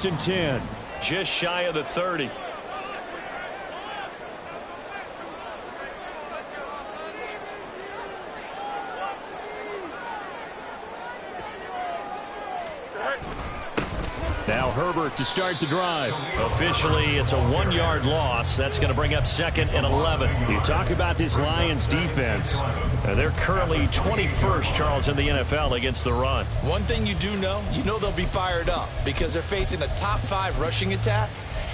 first and 10. Just shy of the 30. Now Herbert to start the drive. Officially, it's a 1-yard loss. That's going to bring up 2nd and 11. You talk about this Lions defense. They're currently 21st, Charles, in the NFL against the run. One thing you do know, they'll be fired up because they're facing a top 5 rushing attack.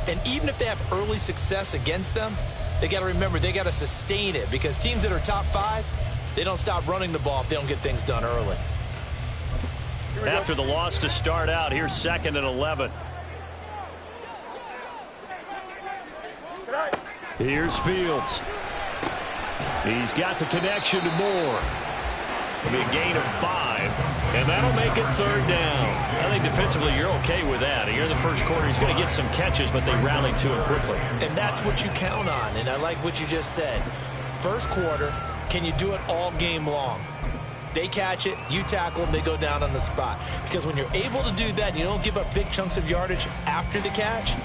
And even if they have early success against them, they got to remember they got to sustain it because teams that are top 5, they don't stop running the ball if they don't get things done early. After the loss to start out, here's 2nd and 11. Here's Fields. He's got the connection to Moore. It'll be a gain of 5, and that'll make it 3rd down. I think defensively you're okay with that. Here in the first quarter, he's going to get some catches, but they rallied to him quickly. And that's what you count on, and I like what you just said. First quarter, can you do it all game long? They catch it, you tackle them, they go down on the spot. Because when you're able to do that, you don't give up big chunks of yardage after the catch,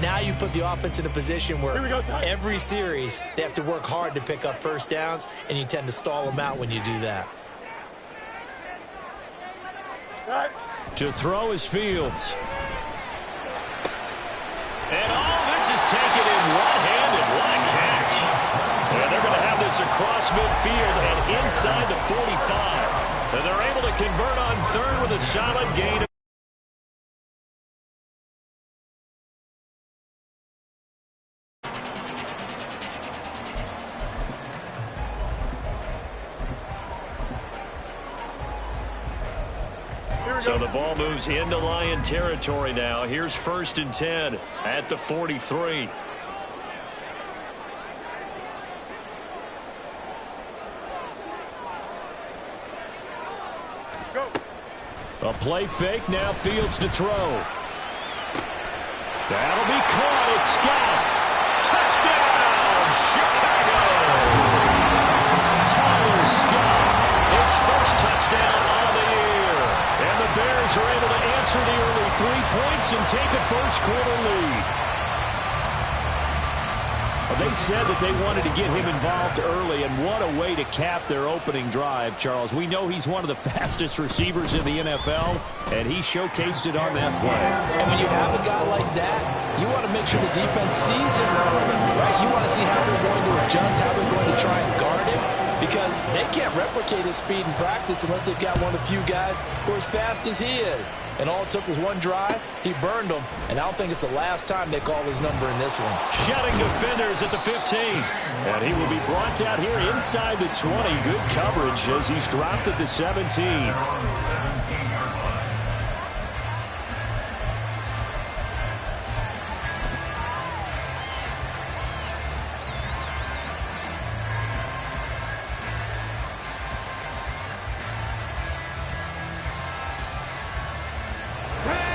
now you put the offense in a position where every series they have to work hard to pick up first downs, and you tend to stall them out when you do that. To throw is Fields. And this is taken in one-handed. What a catch. And they're going to have this across midfield and inside the 45. And they're able to convert on 3rd with a solid gain. So the ball moves into Lion territory now. Here's 1st and 10 at the 43. A play fake, now Fields to throw. That'll be caught. It's Scott. Touchdown, Chicago! Tyler Scott. His first touchdown of the year. And the Bears are able to answer the early 3 points and take a first quarter lead. They said that they wanted to get him involved early, and what a way to cap their opening drive, Charles. We know he's one of the fastest receivers in the NFL, and he showcased it on that play. And when you have a guy like that, you want to make sure the defense sees him early, right? You want to see how they're going to adjust, how they're going to try and guard him, because they can't replicate his speed in practice unless they've got one of the few guys who are as fast as he is. And all it took was one drive. He burned them. And I don't think it's the last time they call his number in this one. Shedding defenders at the 15. And he will be brought out here inside the 20. Good coverage as he's dropped at the 17.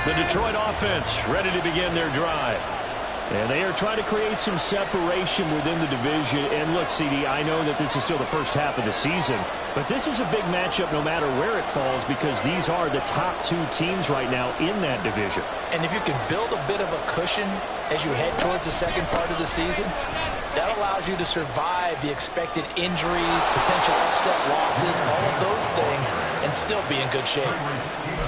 The Detroit offense ready to begin their drive. And they are trying to create some separation within the division. And look, CD, I know that this is still the first half of the season, but this is a big matchup no matter where it falls because these are the top 2 teams right now in that division. And if you can build a bit of a cushion as you head towards the second part of the season, that allows you to survive the expected injuries, potential upset losses, all of those things, and still be in good shape.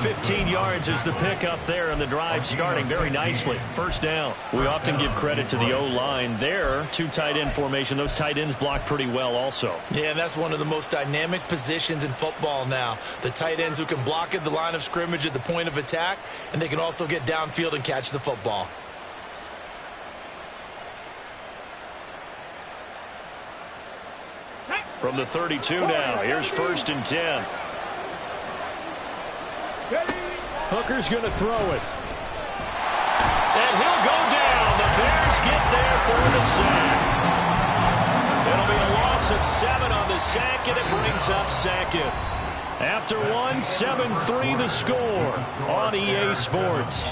15 yards is the pickup there, and the drive starting very nicely. First down. We often give credit to the O-line there. 2 tight end formation. Those tight ends block pretty well also. Yeah, and that's one of the most dynamic positions in football now. The tight ends who can block at the line of scrimmage at the point of attack, and they can also get downfield and catch the football. From the 32 now, here's 1st and 10. Hooker's going to throw it. And he'll go down. The Bears get there for the sack. It'll be a loss of 7 on the sack, and it brings up 2nd. After 1, 7-3 the score on EA Sports.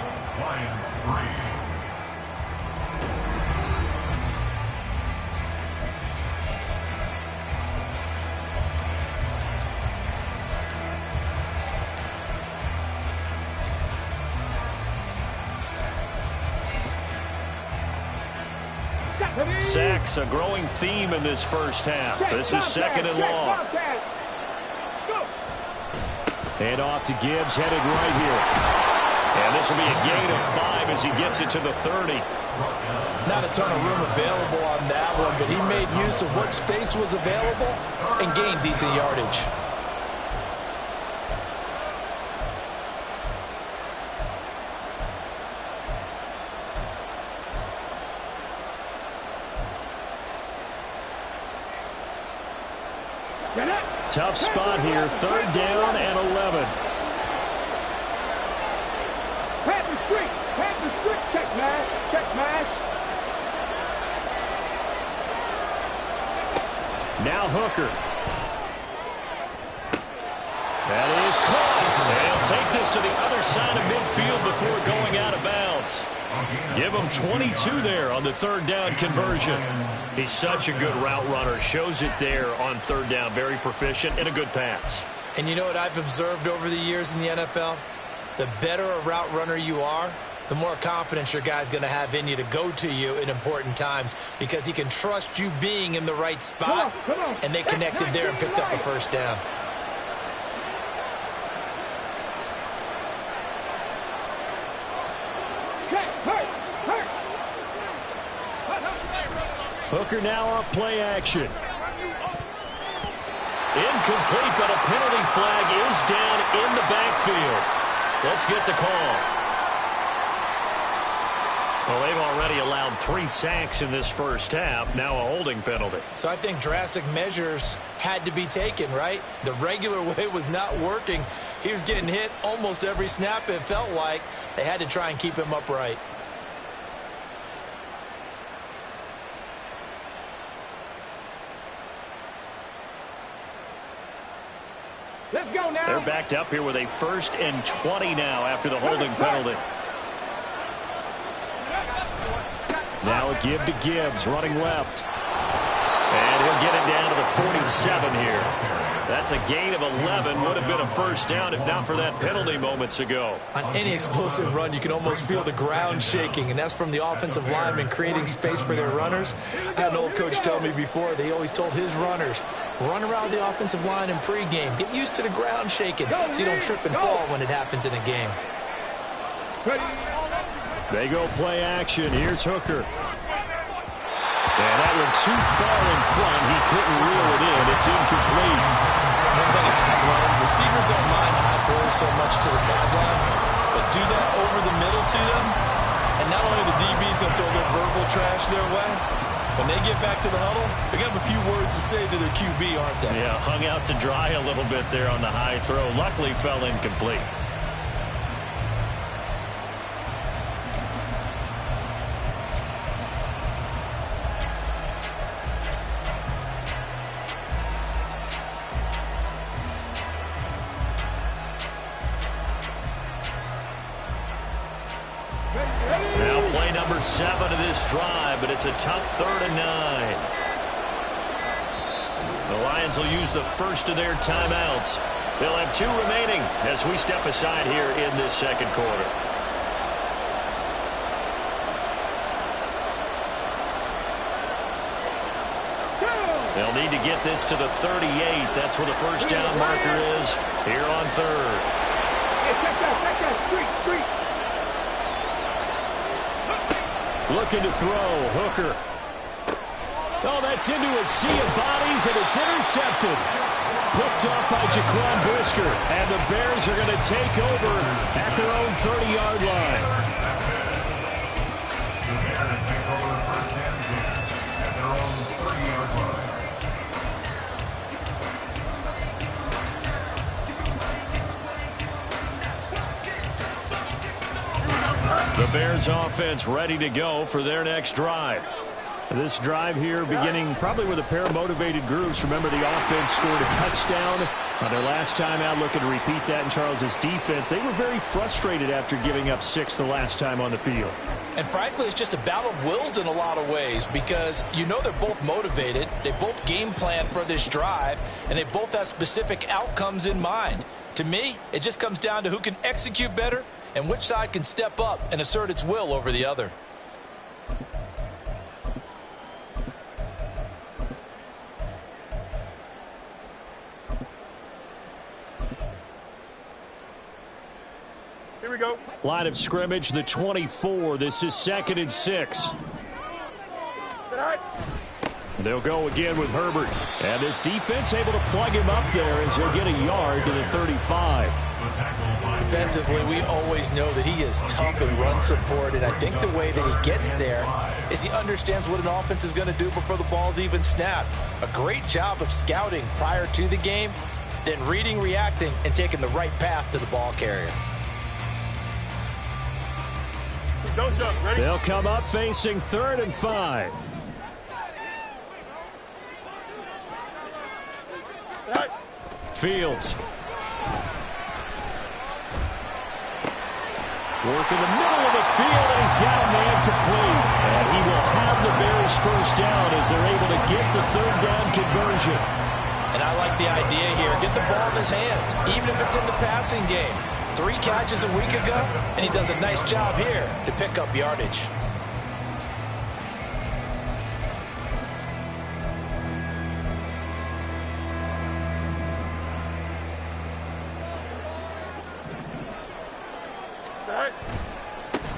Sacks, a growing theme in this first half. This is second and long. And off to Gibbs, headed right here. And this will be a gain of 5 as he gets it to the 30. Not a ton of room available on that one, but he made use of what space was available and gained decent yardage. Tough spot here, third down and 11. Pat the street, check mash. Now Hooker. That is caught. They'll take this to the other side of midfield before going out of bounds. Give him 22 there on the third down conversion. He's such a good route runner. Shows it there on third down. Very proficient and a good pass. And you know what I've observed over the years in the NFL? The better a route runner you are, the more confidence your guy's going to have in you to go to you in important times because he can trust you being in the right spot. Come on. And they connected there and picked up a first down. Hooker now off play action. Incomplete, but a penalty flag is down in the backfield. Let's get the call. Well, they've already allowed 3 sacks in this first half. Now a holding penalty. So I think drastic measures had to be taken, right? The regular way was not working. He was getting hit almost every snap, it felt like. They had to try and keep him upright. Let's go now. They're backed up here with a 1st and 20 now after the holding penalty. Now a give to Gibbs, running left. And he'll get it down to the 47 here. That's a gain of 11. Would have been a first down if not for that penalty moments ago. On any explosive run, you can almost feel the ground shaking, and that's from the offensive linemen creating space for their runners. I had an old coach tell me before, they always told his runners, run around the offensive line in pregame. Get used to the ground shaking so you don't trip and fall when it happens in a game. They go play action. Here's Hooker. And that went too far in front. He couldn't reel it in. It's incomplete. One thing I have learned, receivers don't mind high throws so much to the sideline, but do that over the middle to them, and not only the DB's going to throw their verbal trash their way, when they get back to the huddle, they got a few words to say to their QB, aren't they? Yeah, hung out to dry a little bit there on the high throw. Luckily fell incomplete. Now play number 7 of this drive, but it's a tough 3rd and 9. The Lions will use the first of their timeouts. They'll have 2 remaining as we step aside here in this second quarter. They'll need to get this to the 38. That's where the first down marker is here on 3rd. Hey, check that, street. Looking to throw, Hooker. Oh, that's into a sea of bodies, and it's intercepted. Picked up by Jaquan Brisker, and the Bears are going to take over at their own 30-yard line. The Bears offense ready to go for their next drive. This drive here beginning probably with a pair of motivated groups. Remember, the offense scored a touchdown on their last time out, looking to repeat that in Charles's defense. They were very frustrated after giving up 6 the last time on the field. And frankly, it's just a battle of wills in a lot of ways because you know they're both motivated. They both game plan for this drive, and they both have specific outcomes in mind. To me, it just comes down to who can execute better and which side can step up and assert its will over the other. Line of scrimmage, the 24. This is 2nd and 6. They'll go again with Herbert. And this defense able to plug him up there as he'll get a yard to the 35. Defensively, we always know that he is tough in run support, and I think the way that he gets there is he understands what an offense is going to do before the ball's even snapped. A great job of scouting prior to the game, then reading, reacting, and taking the right path to the ball carrier. Don't jump. Ready? They'll come up facing 3rd and 5. Fields. Work in the middle of the field, and he's got a man complete. And he will have the Bears first down as they're able to get the 3rd down conversion. And I like the idea here. Get the ball in his hands, even if it's in the passing game. 3 catches a week ago, and he does a nice job here to pick up yardage.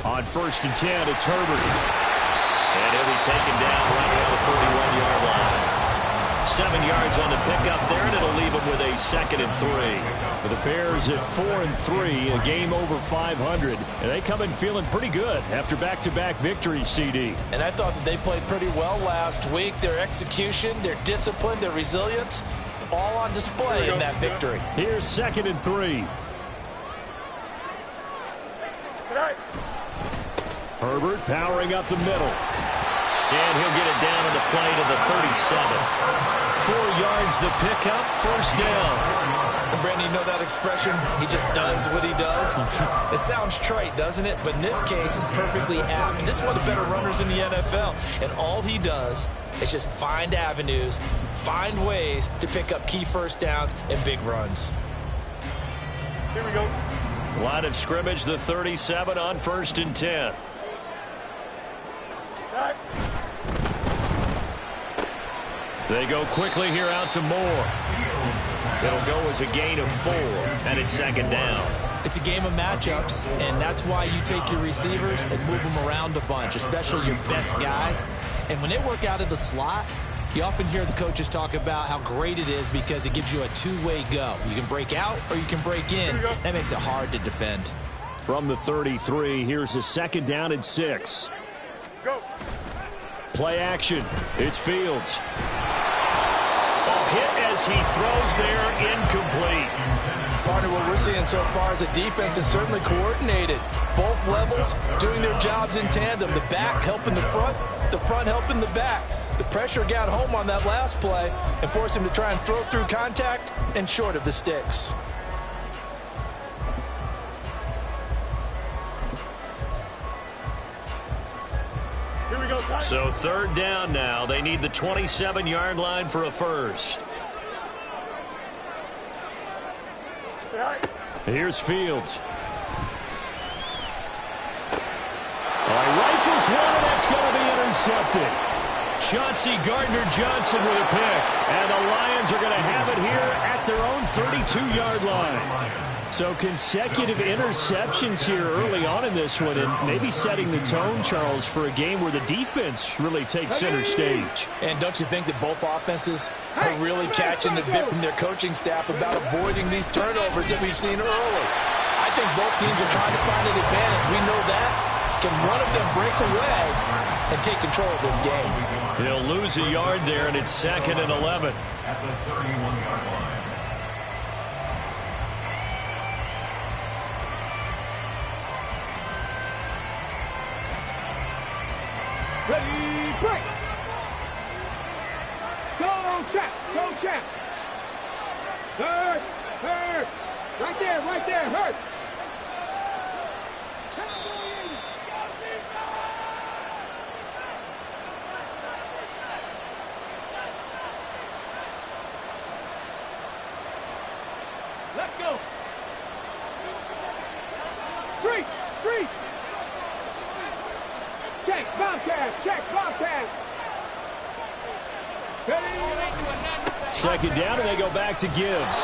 On 1st and 10, it's Herbert. And he'll be taken down right around the 41-yard line. 7 yards on the pickup there, and it'll leave him with a 2nd and 3. For the Bears at 4 and 3, a game over 500. And they come in feeling pretty good after back-to-back victories, CD. And I thought that they played pretty well last week. Their execution, their discipline, their resilience, all on display in that victory. Here's 2nd and 3. Herbert powering up the middle. And he'll get it down on the play to the 37. 4 yards the pickup, first down. And Brandon, you know that expression? He just does what he does. It sounds trite, doesn't it? But in this case, it's perfectly apt. This is one of the better runners in the NFL. And all he does is just find avenues, find ways to pick up key first downs and big runs. Here we go. Line of scrimmage, the 37 on 1st and 10. They go quickly here out to Moore. It'll go as a gain of 4, and it's 2nd down. It's a game of matchups, and that's why you take your receivers and move them around a bunch, especially your best guys. And when they work out of the slot, you often hear the coaches talk about how great it is because it gives you a two-way go. You can break out or you can break in. That makes it hard to defend. From the 33, here's a 2nd down and 6. Go. Play action. It's Fields. Hit as he throws there, incomplete. Partner, what we're seeing so far is the defense is certainly coordinated. Both levels doing their jobs in tandem. The back helping the front helping the back. The pressure got home on that last play and forced him to try and throw through contact and short of the sticks. Here we go. So 3rd down now. They need the 27-yard line for a first. Here's Fields. Rifles one, and that's going to be intercepted. Chauncey Gardner-Johnson with a pick. And the Lions are going to have it here at their own 32-yard line. So consecutive interceptions here early on in this one, and maybe setting the tone, Charles, for a game where the defense really takes center stage. And don't you think that both offenses are really catching the bit from their coaching staff about avoiding these turnovers that we've seen early? I think both teams are trying to find an advantage. We know that. Can one of them break away and take control of this game? He'll lose a yard there, and it's 2nd and 11. At the 31-yard line. Ready, break. Go, check. Go, check. Hurt. Right there, hurt. Let's go. Street. Check, Bobcat. Second down, and they go back to Gibbs.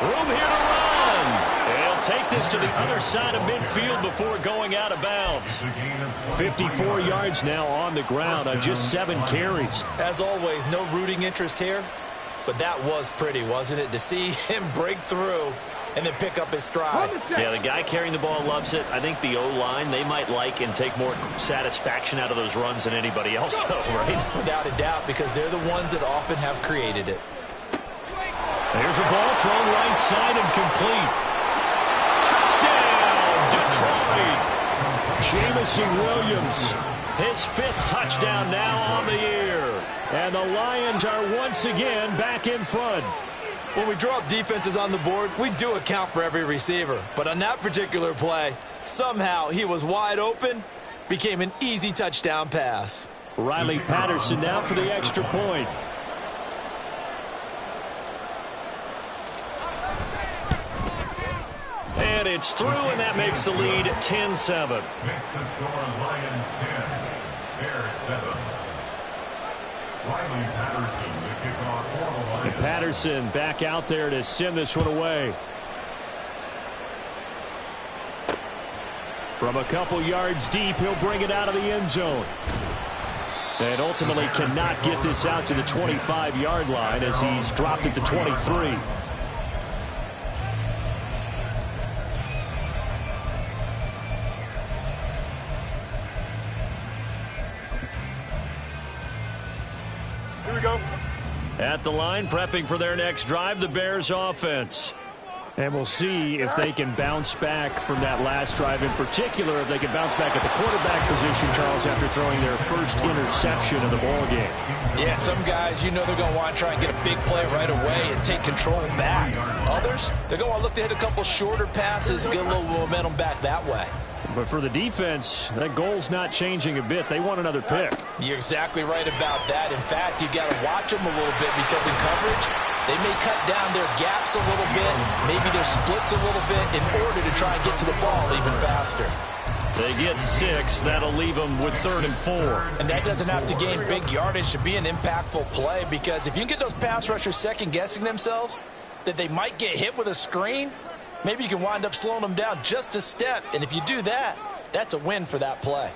Room here to run. He'll take this to the other side of midfield before going out of bounds. 54 yards now on the ground on just 7 carries. As always, no rooting interest here, but that was pretty, wasn't it? To see him break through and then pick up his stride. Yeah, the guy carrying the ball loves it. I think the O-line, they might like and take more satisfaction out of those runs than anybody else, though, right? Without a doubt, because they're the ones that often have created it. There's a ball thrown right side and complete. Touchdown, Detroit! Jameson Williams, his 5th touchdown now on the year. And the Lions are once again back in front. When we draw up defenses on the board, we do account for every receiver. But on that particular play, somehow he was wide open, became an easy touchdown pass. Riley Patterson now for the extra point. And it's through, and that makes the lead 10-7. Makes the score Lions 10, Bears 7. Riley Patterson, the kickoff for the Lions. And Patterson back out there to send this one away. From a couple yards deep, he'll bring it out of the end zone. And ultimately cannot get this out to the 25-yard line as he's dropped it to 23. Here we go. At the line, prepping for their next drive, the Bears offense. And we'll see if they can bounce back from that last drive. In particular, if they can bounce back at the quarterback position, Charles, after throwing their first interception of the ball game. Yeah, some guys, you know they're going to want to try and get a big play right away and take control back. Others, they're going to want to look to hit a couple shorter passes, get a little momentum back that way. But for the defense, that goal's not changing a bit. They want another pick. You're exactly right about that. In fact, you've got to watch them a little bit because in coverage, they may cut down their gaps a little bit, maybe their splits a little bit in order to try and get to the ball even faster. They get 6. That'll leave them with 3rd and 4. And that doesn't have to gain big yardage to be an impactful play, because if you can get those pass rushers second-guessing themselves that they might get hit with a screen, maybe you can wind up slowing them down just a step. And if you do that, that's a win for that play.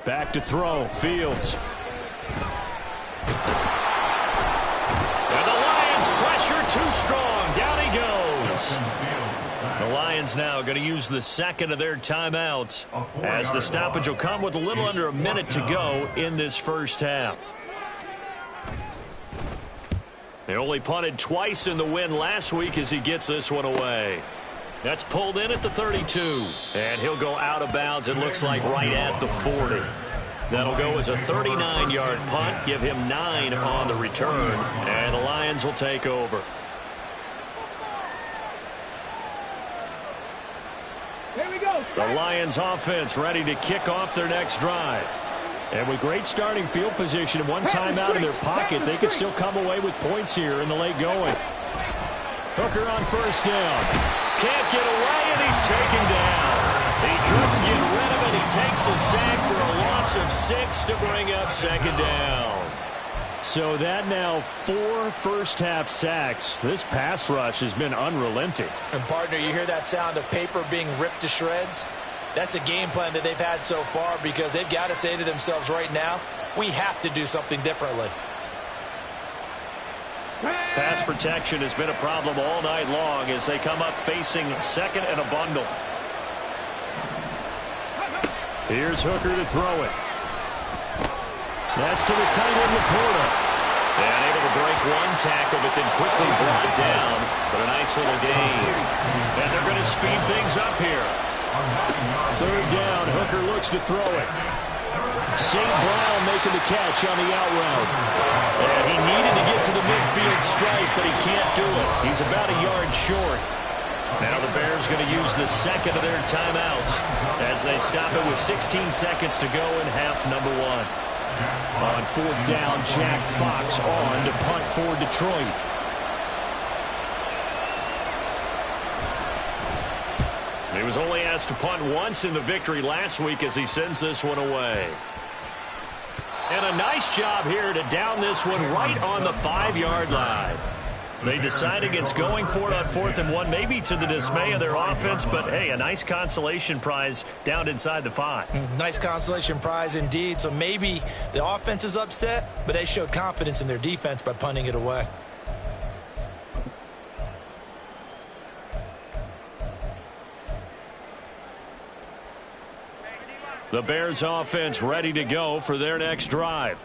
Back to throw. Fields. And the Lions pressure too strong. Down he goes. The Lions now going to use the second of their timeouts as the stoppage will come with a little under a minute to go in this first half. They only punted twice in the win last week as he gets this one away. That's pulled in at the 32. And he'll go out of bounds, it looks like, right at the 40. That'll go as a 39-yard punt, give him 9 on the return, and the Lions will take over. Here we go. The Lions offense ready to kick off their next drive. And with great starting field position and one timeout in their pocket, they could still come away with points here in the late going. Hooker on first down. Can't get away, and he's taken down. He couldn't get rid of it. He takes a sack for a loss of 6 to bring up second down. So that now 4 first-half sacks. This pass rush has been unrelenting. And, partner, you hear that sound of paper being ripped to shreds? That's the game plan that they've had so far, because they've got to say to themselves right now, we have to do something differently. Pass protection has been a problem all night long as they come up facing second and a bundle. Here's Hooker to throw it. That's to the tight end, Laporta. And able to break one tackle, but then quickly brought down. But a nice little gain. And they're going to speed things up here. 3rd down, Hooker looks to throw it. St. Brown making the catch on the out route. And he needed to get to the midfield stripe, but he can't do it. He's about a yard short. Now the Bears going to use the second of their timeouts as they stop it with 16 seconds to go in half number 1. On 4th down, Jack Fox on to punt for Detroit. He was only asked to punt once in the victory last week as he sends this one away. And a nice job here to down this one right on the 5-yard line. They decide against going for it on 4th and 1, maybe to the dismay of their offense, but hey, a nice consolation prize down inside the 5. Nice consolation prize indeed. So maybe the offense is upset, but they showed confidence in their defense by punting it away. The Bears offense ready to go for their next drive.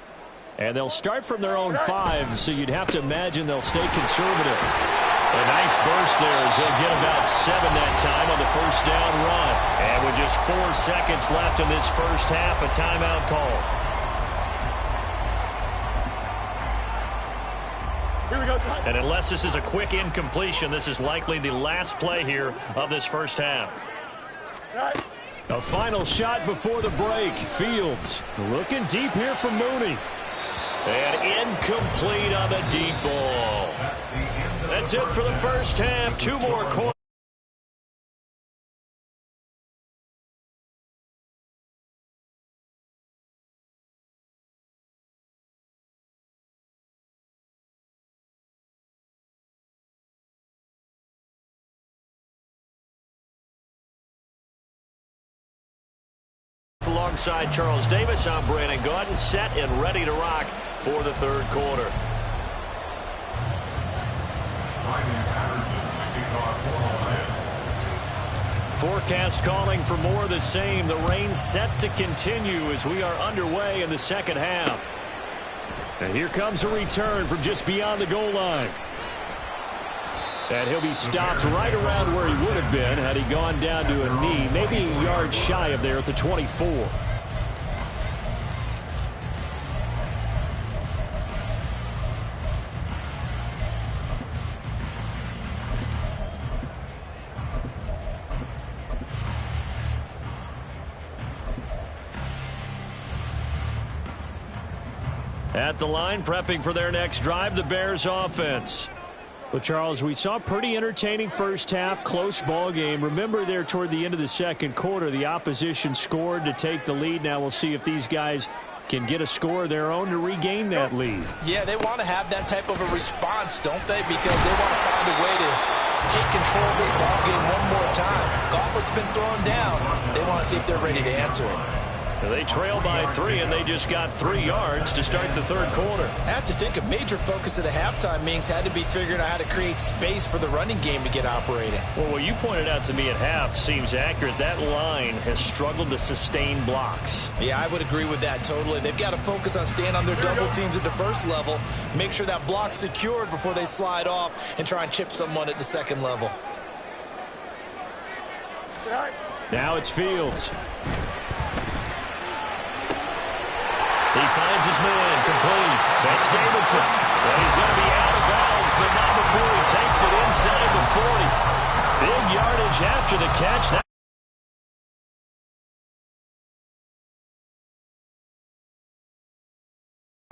And they'll start from their own 5, so you'd have to imagine they'll stay conservative. A nice burst there as they'll get about 7 that time on the first down run. And with just 4 seconds left in this first half, a timeout call. Here we go. And unless this is a quick incompletion, this is likely the last play here of this first half. A final shot before the break. Fields looking deep here for Mooney. And incomplete on the deep ball. That's it for the first half. 2 more quarters. Alongside Charles Davis, I'm Brandon Gaudin, set and ready to rock for the third quarter. Forecast calling for more of the same. The rain set to continue as we are underway in the second half. And here comes a return from just beyond the goal line. And he'll be stopped right around where he would have been had he gone down to a knee, maybe a yard shy of there at the 24. At the line, prepping for their next drive, the Bears offense. Well, Charles, we saw a pretty entertaining first half, close ball game. Remember there toward the end of the second quarter, the opposition scored to take the lead. Now we'll see if these guys can get a score of their own to regain that lead. Yeah, they want to have that type of a response, don't they? Because they want to find a way to take control of this ball game one more time. Gauntlet's been thrown down. They want to see if they're ready to answer it. They trail by 3, and they just got 3 yards to start the third quarter. I have to think a major focus at the halftime means had to be figuring out how to create space for the running game to get operating. Well, what you pointed out to me at half seems accurate. That line has struggled to sustain blocks. Yeah, I would agree with that totally. They've got to focus on staying on their double teams at the first level, make sure that block's secured before they slide off and try and chip someone at the second level. Now it's Fields. He finds his man, complete. That's Davidson. And he's going to be out of bounds, but not before he takes it inside the 40. Big yardage after the catch.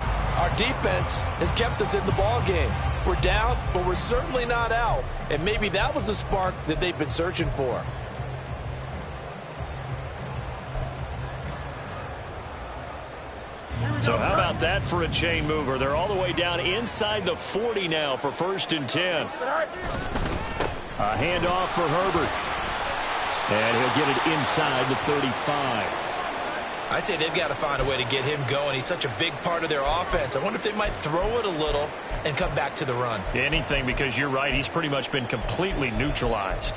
Our defense has kept us in the ball game. We're down, but we're certainly not out. And maybe that was the spark that they've been searching for. So how about that for a chain mover? They're all the way down inside the 40 now for 1st and 10. A handoff for Herbert. And he'll get it inside the 35. I'd say they've got to find a way to get him going. He's such a big part of their offense. I wonder if they might throw it a little and come back to the run. Anything, because you're right. He's pretty much been completely neutralized.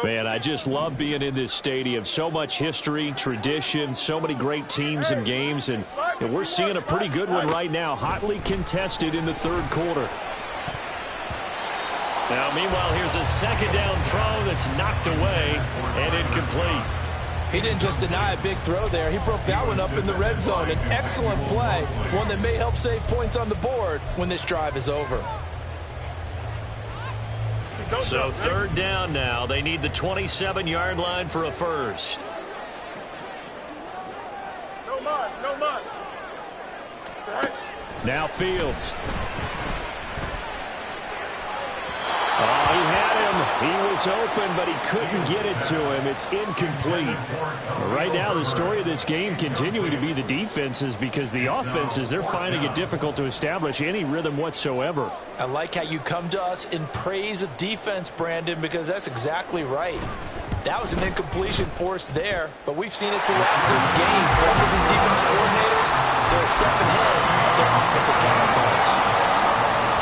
Man, I just love being in this stadium. So much history, tradition, so many great teams and games, and we're seeing a pretty good one right now, hotly contested in the third quarter. Now, meanwhile, here's a second down throw that's knocked away and incomplete. He didn't just deny a big throw there. He broke that one up in the red zone. An excellent play, one that may help save points on the board when this drive is over. So 3rd down now. They need the 27-yard line for a first. No mud. All right. Now Fields. Oh, he had him. He was open, but he couldn't get it to him. It's incomplete. Right now, the story of this game continuing to be the defenses, because the offenses, they're finding it difficult to establish any rhythm whatsoever. I like how you come to us in praise of defense, Brandon, because that's exactly right. That was an incompletion forced there, but we've seen it throughout this game. Both of these defense coordinators, they're a step ahead of their offensive counterparts.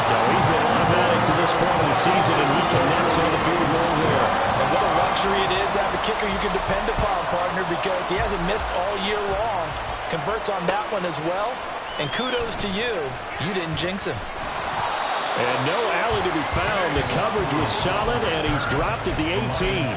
So he's been automatic to this point of the season, and he connects on the field goal there. And what a luxury it is to have a kicker you can depend upon, partner, because he hasn't missed all year long. Converts on that one as well. And kudos to you. You didn't jinx him. And no alley to be found. The coverage was solid, and he's dropped at the 18.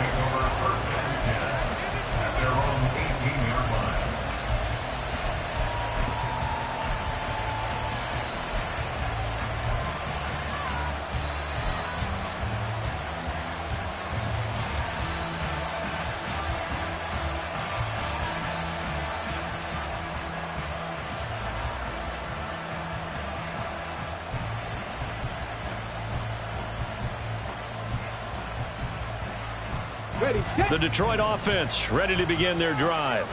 The Detroit offense ready to begin their drive.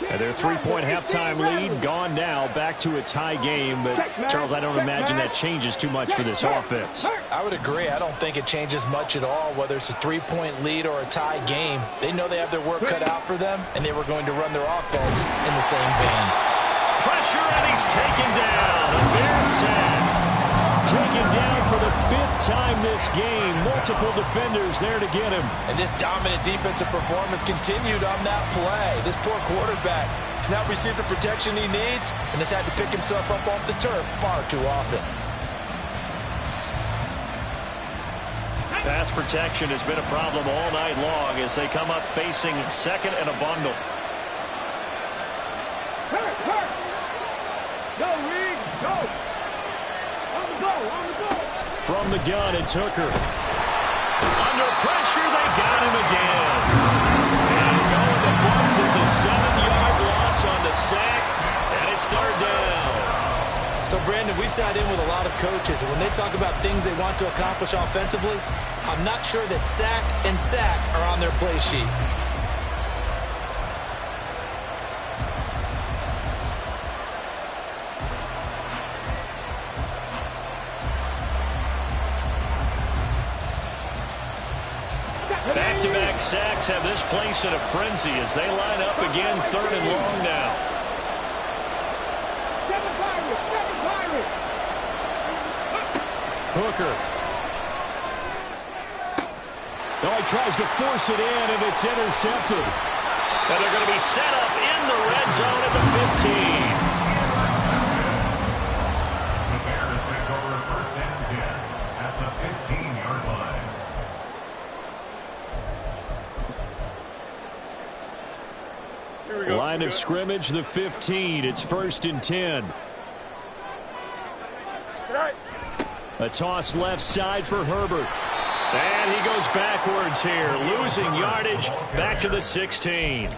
And their three-point halftime lead gone now, back to a tie game. But, Charles, I don't imagine that changes too much for this offense. I would agree. I don't think it changes much at all, whether it's a three-point lead or a tie game. They know they have their work cut out for them, and they were going to run their offense in the same vein. Pressure, and he's taken down. A Bear sack. Taken down for the 5th time this game. Multiple defenders there to get him. And this dominant defensive performance continued on that play. This poor quarterback has not received the protection he needs and has had to pick himself up off the turf far too often. Pass protection has been a problem all night long as they come up facing second and a bundle. Hurt. Go, Reed. Go. From the gun, it's Hooker. Under pressure, they got him again. And going to books is a 7-yard loss on the sack, and it's third down. So, Brandon, we sat in with a lot of coaches, and when they talk about things they want to accomplish offensively, I'm not sure that sack and sack are on their play sheet. Back-to-back sacks have this place in a frenzy as they line up again, third and long now. Hooker. Oh, he tries to force it in, and it's intercepted. And they're going to be set up in the red zone at the 15. The Bears take over first and 10 at the 15-yard line. Line of scrimmage, the 15. It's first and 10. A toss left side for Herbert. And he goes backwards here, losing yardage back to the 16.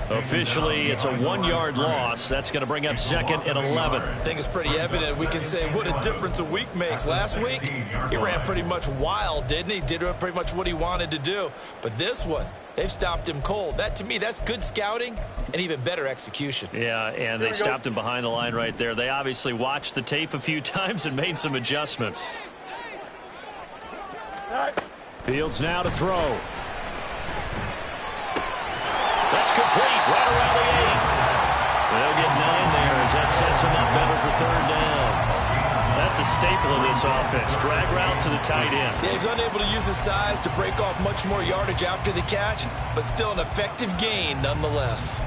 Officially, it's a 1-yard loss. That's going to bring up second and 11. I think it's pretty evident. We can say what a difference a week makes. Last week, he ran pretty much wild, didn't he? Did pretty much what he wanted to do. But this one, they've stopped him cold. That, to me, that's good scouting and even better execution. Yeah, and they stopped him behind the line right there. They obviously watched the tape a few times and made some adjustments. Fields now to throw. That's complete, right around the 8. They'll get 9 there as that sets them up better for third down. That's a staple of this offense. Drag route to the tight end. Yeah, he's unable to use his size to break off much more yardage after the catch, but still an effective gain nonetheless.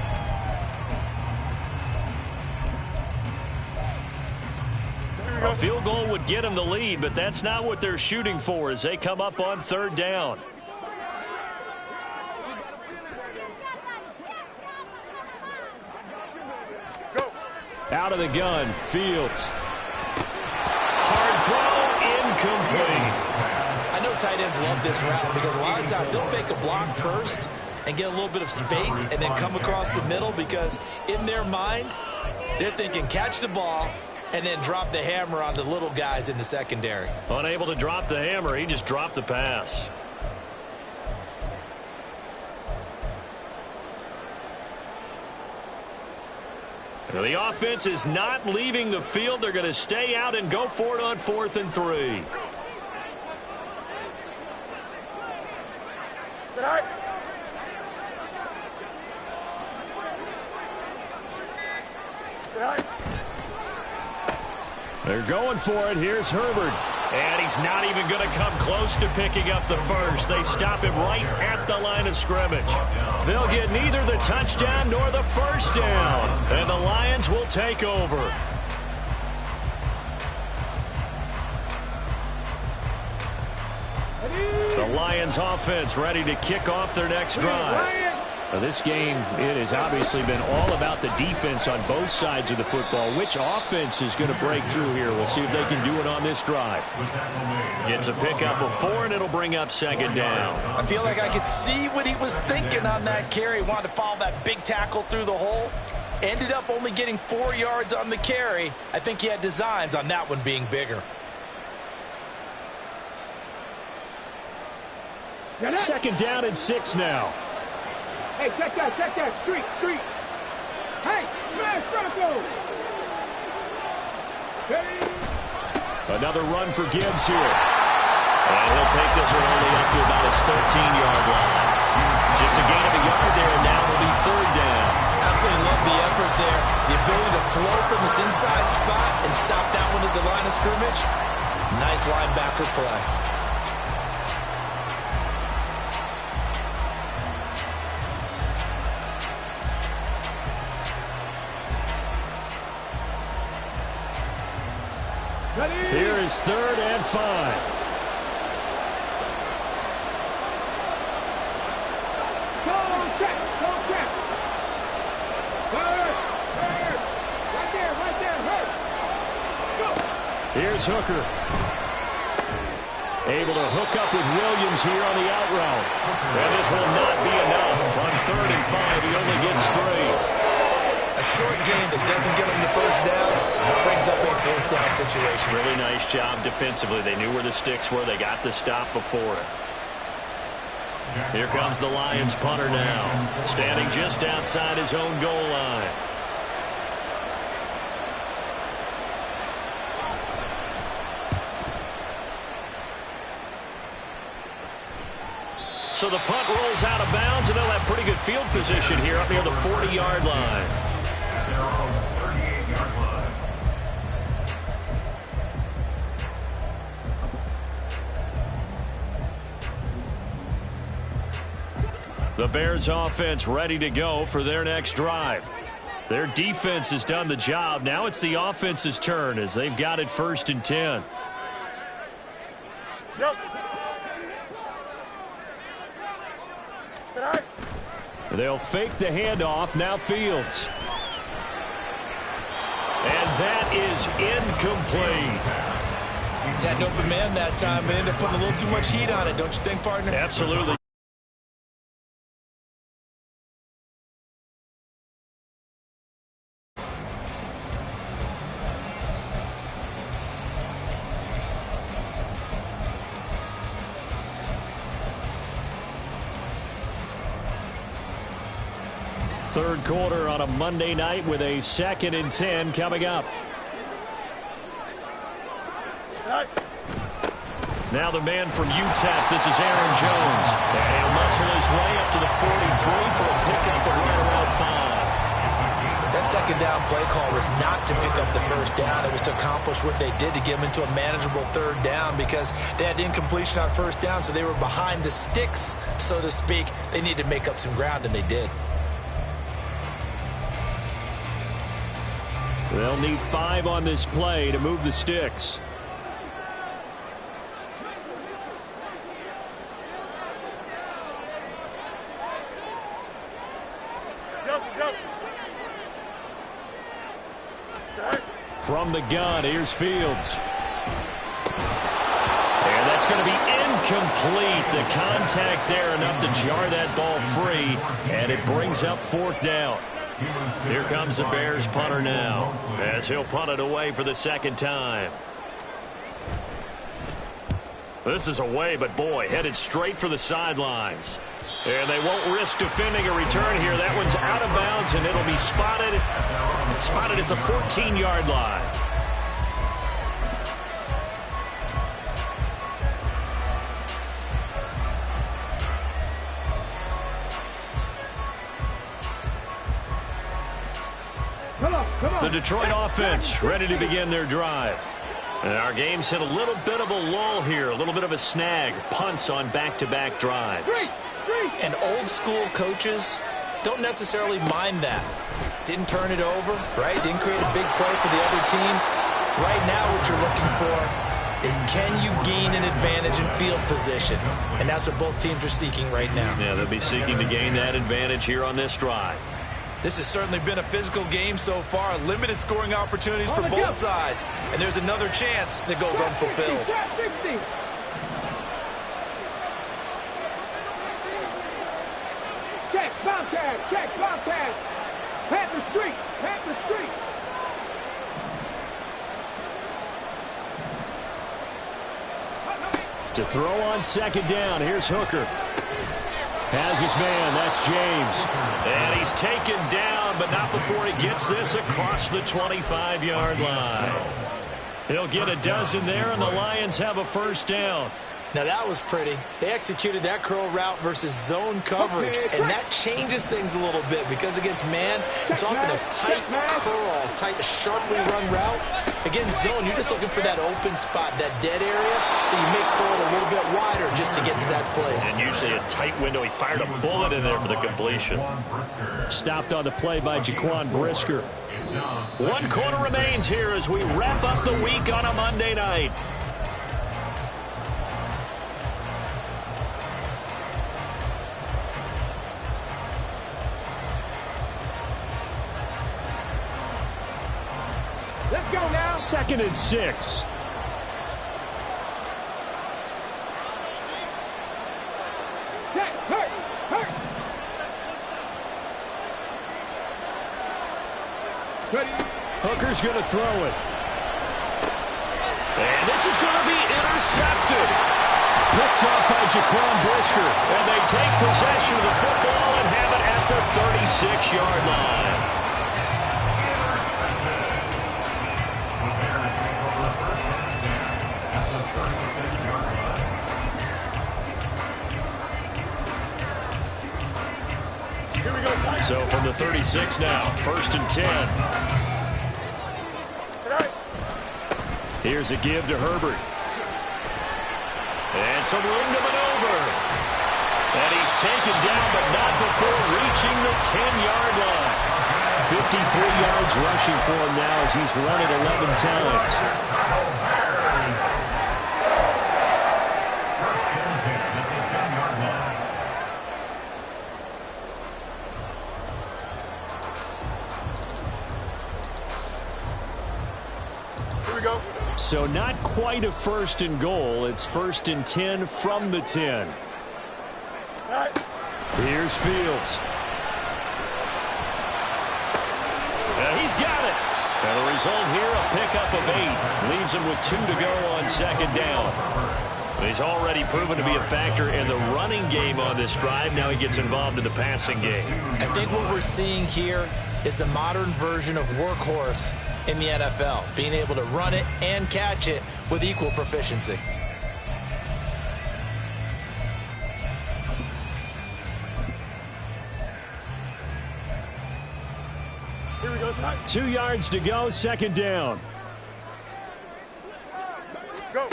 A field goal would get them the lead, but that's not what they're shooting for as they come up on third down. Go. Out of the gun, Fields. Hard throw, incomplete. I know tight ends love this route because a lot of times they'll fake a block first and get a little bit of space and then come across the middle because in their mind, They're thinking catch the ball and then drop the hammer on the little guys in the secondary. Unable to drop the hammer, he just dropped the pass. The offense is not leaving the field. They're going to stay out and go for it on 4th and 3. They're going for it. Here's Herbert. And he's not even going to come close to picking up the first. They stop him right at the line of scrimmage. They'll get neither the touchdown nor the first down. And the Lions will take over. The Lions offense ready to kick off their next drive. Now this game, it has obviously been all about the defense on both sides of the football. Which offense is going to break through here? We'll see if they can do it on this drive. Gets a pickup of 4, and it'll bring up 2nd down. I feel like I could see what he was thinking on that carry. Wanted to follow that big tackle through the hole. Ended up only getting 4 yards on the carry. I think he had designs on that one being bigger. 2nd down and 6 now. Hey, check that, street. Hey, smash Bronco! Hey. Another run for Gibbs here. And he'll take this one only up to about his 13-yard line. Just a gain of a yard there, and now will be 3rd down. Absolutely love the effort there. The ability to flow from his inside spot and stop that one at the line of scrimmage. Nice linebacker play. Here is 3rd and 5. Go check. Hurt. Right there, hurt. Let's go. Here's Hooker. Able to hook up with Williams here on the out route. And this will not be enough. On 3rd and 5, he only gets 3. A short game that doesn't get him the first down brings up a 4th down situation. Really nice job defensively. They knew where the sticks were. They got the stop before it. Here comes the Lions punter now, standing just outside his own goal line. So the punt rolls out of bounds, and they'll have pretty good field position here up near the 40-yard line. The Bears offense ready to go for their next drive. Their defense has done the job. Now it's the offense's turn as they've got it 1st and 10. Yep. They'll fake the handoff. Now Fields. And that is incomplete. Had an open man that time, but ended up putting a little too much heat on it, don't you think, partner? Absolutely. Third quarter on a Monday night with a 2nd and 10 coming up. Now the man from UTEP, this is Aaron Jones. And he'll muscle his way up to the 43 for a pickup of right around 5. That 2nd down play call was not to pick up the first down. It was to accomplish what they did to get them into a manageable 3rd down because they had incompletion on 1st down, so they were behind the sticks, so to speak. They needed to make up some ground, and they did. They'll need 5 on this play to move the sticks. From the gun, here's Fields. And that's going to be incomplete. The contact there enough to jar that ball free, and it brings up 4th down. Here comes the Bears punter now, as he'll punt it away for the second time. This is away, but boy, headed straight for the sidelines. And they won't risk defending a return here. That one's out of bounds, and it'll be spotted at the 14-yard line. The Detroit offense ready to begin their drive. And our game's hit a little bit of a lull here, a little bit of a snag. Punts on back-to-back drives. And old-school coaches don't necessarily mind that. Didn't turn it over, right? Didn't create a big play for the other team. Right now what you're looking for is, can you gain an advantage in field position? And that's what both teams are seeking right now. Yeah, they'll be seeking to gain that advantage here on this drive. This has certainly been a physical game so far. Limited scoring opportunities for both sides. And there's another chance that goes unfulfilled. Check, Bobcat. Panther Street. To throw on second down, here's Hooker. Has his man, that's James. And he's taken down, but not before he gets this across the 25-yard line. He'll get a dozen there, and the Lions have a first down. Now that was pretty. They executed that curl route versus zone coverage, and that changes things a little bit because against man, it's often a tight curl, tight, sharply run route. Against zone, you're just looking for that open spot, that dead area, so you make curl a little bit wider just to get to that place. And usually a tight window. He fired a bullet in there for the completion. Stopped on the play by Jaquan Brisker. 1 quarter remains here as we wrap up the week on a Monday night. Let's go now. 2nd and 6. Check, hurt. Ready. Hooker's going to throw it. And this is going to be intercepted. Picked up by Jaquan Brisker. And they take possession of the football and have it at the 36-yard line. So from the 36 now, 1st and 10. Here's a give to Herbert. And some room to maneuver. And he's taken down, but not before reaching the 10-yard line. 53 yards rushing for him now as he's run it 11 times. So not quite a 1st and goal. It's 1st and 10 from the 10. Here's Fields. And he's got it. And the result here, a pickup of 8. Leaves him with 2 to go on 2nd down. He's already proven to be a factor in the running game on this drive. Now he gets involved in the passing game. I think what we're seeing here is the modern version of workhorse in the NFL, being able to run it and catch it with equal proficiency. Here we go, tonight. 2 yards to go, 2nd down. Go.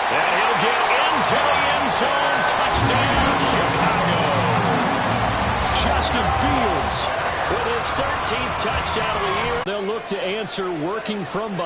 And he'll get into the end zone. Touchdown, Chicago. Justin Fields with his 13th touchdown of the year. They'll look to answer working from behind.